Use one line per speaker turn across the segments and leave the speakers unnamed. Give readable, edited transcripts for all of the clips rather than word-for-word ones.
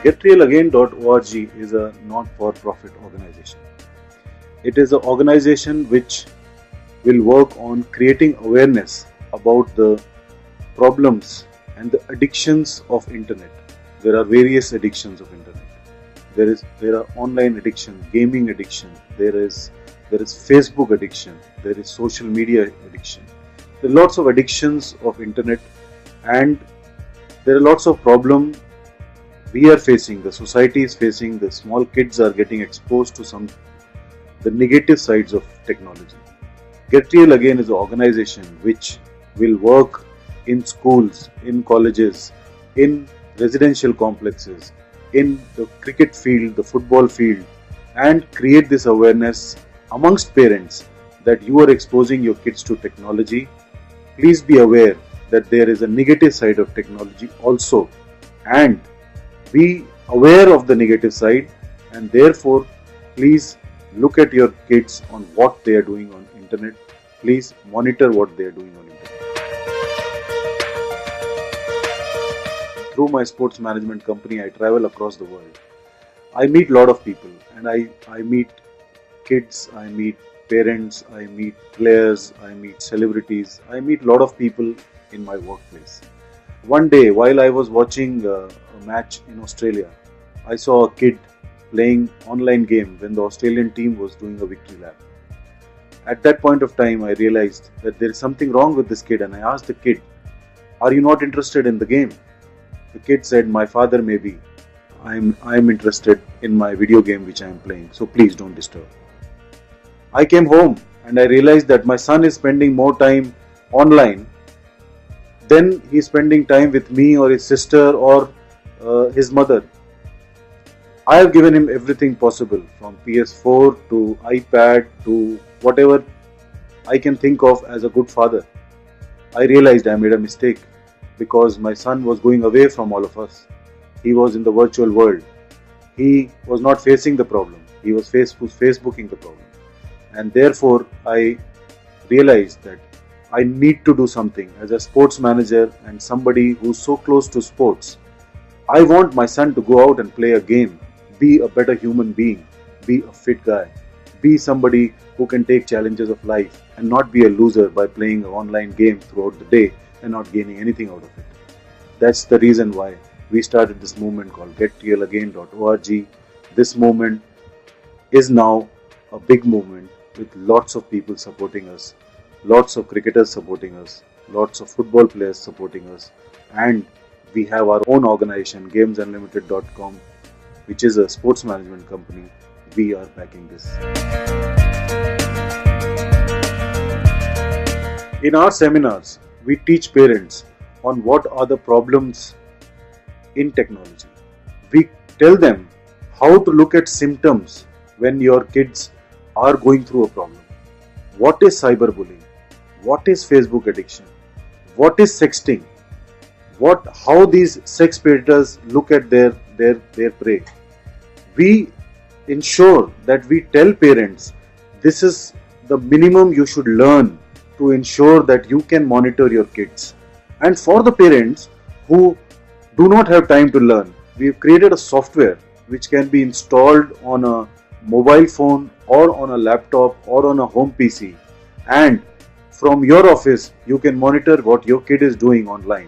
GetRealAgain.org is a not-for-profit organization. It is an organization which will work on creating awareness about the problems and the addictions of internet. There are various addictions of internet. There are online addiction, gaming addiction. There is Facebook addiction. There is social media addiction. There are lots of addictions of internet, and there are lots of problems we are facing. The society is facing. The small kids are getting exposed to the negative sides of technology. Get Real Again is an organization which will work in schools, in colleges, in residential complexes, in the cricket field, the football field, and create this awareness amongst parents that you are exposing your kids to technology. Please be aware that there is a negative side of technology also, and be aware of the negative side, and therefore please look at your kids on what they are doing on internet. Please monitor what they are doing on internet. Through my sports management company, I travel across the world. I meet a lot of people, and I meet kids, I meet parents, I meet players, I meet celebrities, I meet a lot of people in my workplace. One day, while I was watching a match in Australia, I saw a kid playing online game when the Australian team was doing a victory lap. At that point of time, I realized that there is something wrong with this kid, and I asked the kid, "Are you not interested in the game?" The kid said, "My father may be. I'm interested in my video game which I am playing, so please don't disturb." I came home and I realized that my son is spending more time online than he's spending time with me or his sister or his mother. I have given him everything possible, from PS4 to iPad to whatever I can think of as a good father. I realized I made a mistake because my son was going away from all of us. He was in the virtual world. He was not facing the problem. He was Facebooking the problem. And therefore, I realized that I need to do something as a sports manager and somebody who's so close to sports. I want my son to go out and play a game, be a better human being, be a fit guy, be somebody who can take challenges of life and not be a loser by playing an online game throughout the day and not gaining anything out of it. That's the reason why we started this movement called GetRealAgain.org. This movement is now a big movement with lots of people supporting us, lots of cricketers supporting us, lots of football players supporting us, and we have our own organization, GamesUnlimited.com, which is a sports management company. We are backing this. In our seminars, we teach parents on what are the problems in technology. We tell them how to look at symptoms when your kids are going through a problem. What is cyberbullying? What is Facebook addiction? What is sexting? How these sex predators look at their prey. We ensure that we tell parents this is the minimum you should learn to ensure that you can monitor your kids. And for the parents who do not have time to learn, we have created a software which can be installed on a mobile phone or on a laptop or on a home PC, and from your office you can monitor what your kid is doing online.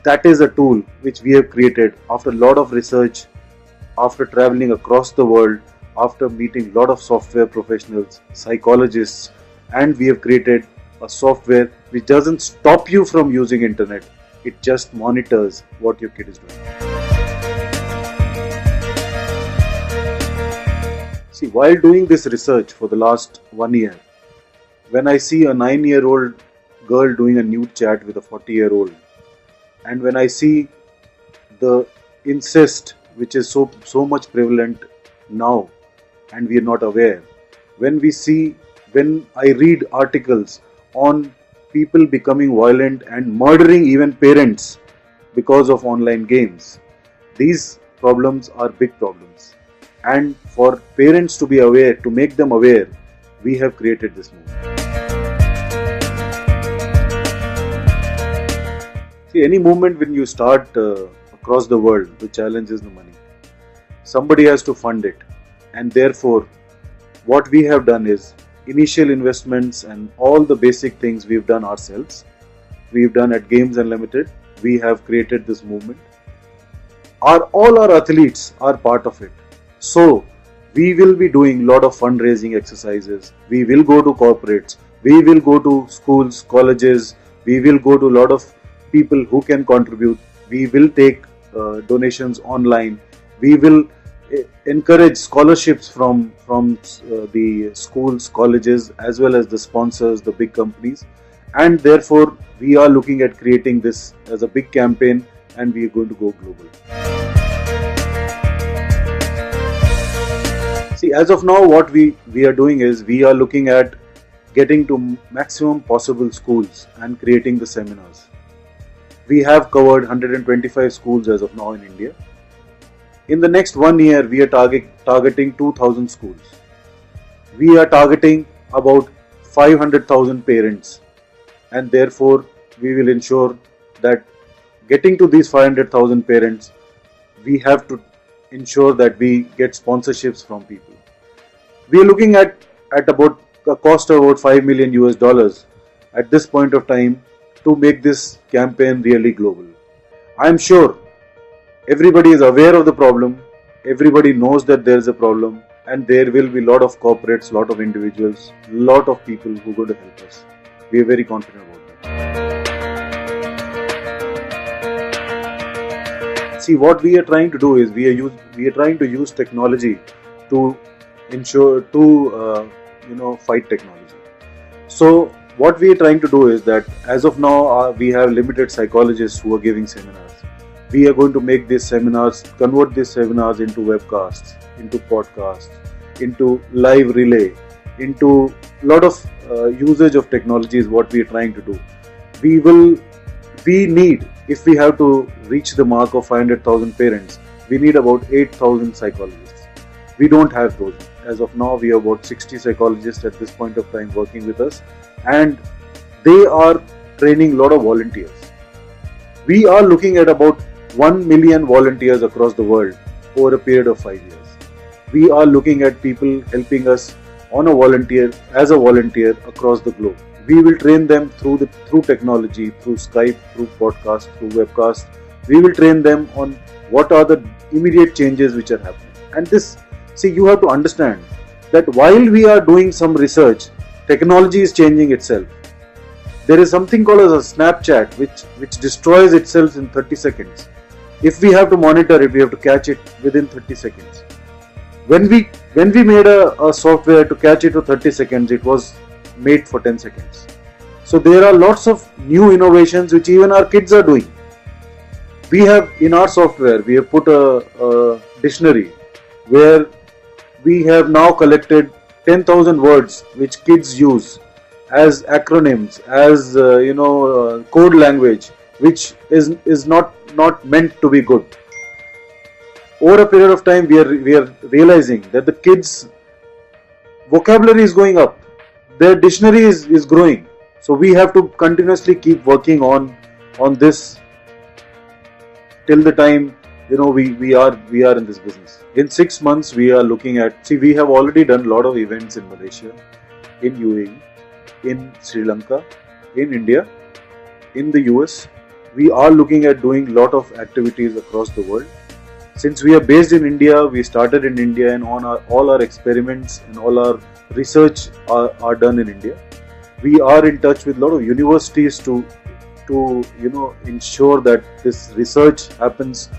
That is a tool which we have created after a lot of research, after traveling across the world, after meeting a lot of software professionals, psychologists, and we have created a software which doesn't stop you from using internet. It just monitors what your kid is doing. See, while doing this research for the last 1 year, when I see a 9-year-old girl doing a nude chat with a 40-year-old, and when I see the incest which is so much prevalent now and we are not aware, when I read articles on people becoming violent and murdering even parents because of online games, these problems are big problems. And for parents to be aware, to make them aware, we have created this movement. See, any movement when you start a across the world, the challenge is the money. Somebody has to fund it, and therefore what we have done is initial investments and all the basic things we've done ourselves. We've done at Games Unlimited. We have created this movement. All our athletes are part of it. So we will be doing a lot of fundraising exercises. We will go to corporates. We will go to schools, colleges. We will go to a lot of people who can contribute. We will take donations online. We will encourage scholarships from the schools, colleges, as well as the sponsors, the big companies. And therefore, we are looking at creating this as a big campaign, and we are going to go global. See, as of now, what we are doing is we are looking at getting to maximum possible schools and creating the seminars. We have covered 125 schools as of now in India. In the next 1 year, we are targeting 2,000 schools. We are targeting about 500,000 parents, and therefore we will ensure that getting to these 500,000 parents, we have to ensure that we get sponsorships from people. We are looking at about a cost of about $5 million US at this point of time to make this campaign really global. I am sure everybody is aware of the problem, everybody knows that there is a problem, and there will be a lot of corporates, lot of individuals, lot of people who are going to help us. We are very confident about that. See, what we are trying to do is we are trying to use technology to ensure fight technology. So what we are trying to do is that as of now we have limited psychologists who are giving seminars. We are going to make these seminars, convert these seminars into webcasts, into podcasts, into live relay, into a lot of usage of technology is what we are trying to do. We need, if we have to reach the mark of 500,000 parents, we need about 8,000 psychologists. We don't have those. As of now, we have about 60 psychologists at this point of time working with us, and they are training a lot of volunteers. We are looking at about 1 million volunteers across the world over a period of 5 years. We are looking at people helping us as a volunteer across the globe. We will train them through technology, through Skype, through podcast, through webcast. We will train them on what are the immediate changes which are happening. And you have to understand that while we are doing some research, technology is changing itself. There is something called as a Snapchat which destroys itself in 30 seconds. If we have to monitor it, we have to catch it within 30 seconds. When we made a software to catch it for 30 seconds, it was made for 10 seconds. So there are lots of new innovations which even our kids are doing. We have in our software, we have put a dictionary where we have now collected 10,000 words which kids use as acronyms, as code language, which is not meant to be good. Over a period of time, we are realizing that the kids' vocabulary is going up, their dictionary is growing. So we have to continuously keep working on this till the time we are in this business. In 6 months, we are looking at. We have already done a lot of events in Malaysia, in UAE, in Sri Lanka, in India, in the US. We are looking at doing a lot of activities across the world. Since we are based in India, we started in India, and all our experiments and all our research are done in India. We are in touch with a lot of universities to ensure that this research happens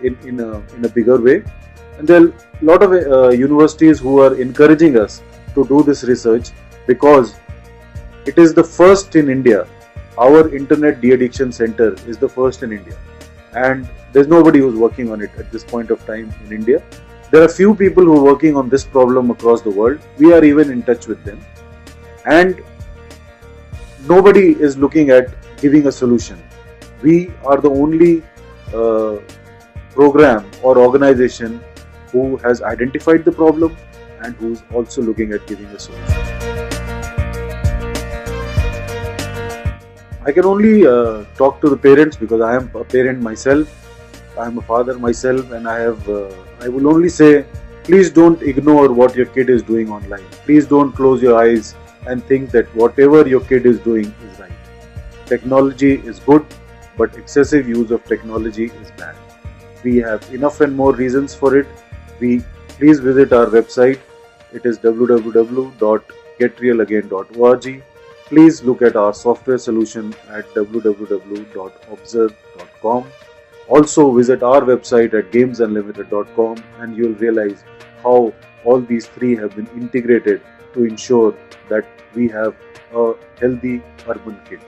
in a bigger way. And there are a lot of universities who are encouraging us to do this research because it is the first in India. Our Internet De-Addiction Center is the first in India, and there's nobody who's working on it at this point of time in India. There are few people who are working on this problem across the world. We are even in touch with them, and nobody is looking at giving a solution. We are the only program or organization who has identified the problem and who's also looking at giving a solution. I can only talk to the parents because I am a parent myself. I'm a father myself, and I will only say, please don't ignore what your kid is doing online. Please don't close your eyes and think that whatever your kid is doing is right. Technology is good, but excessive use of technology is bad. We have enough and more reasons for it. We Please visit our website. It is www.getrealagain.org. Please look at our software solution at www.observe.com. Also visit our website at gamesunlimited.com, and you'll realize how all these three have been integrated to ensure that we have a healthy urban kid.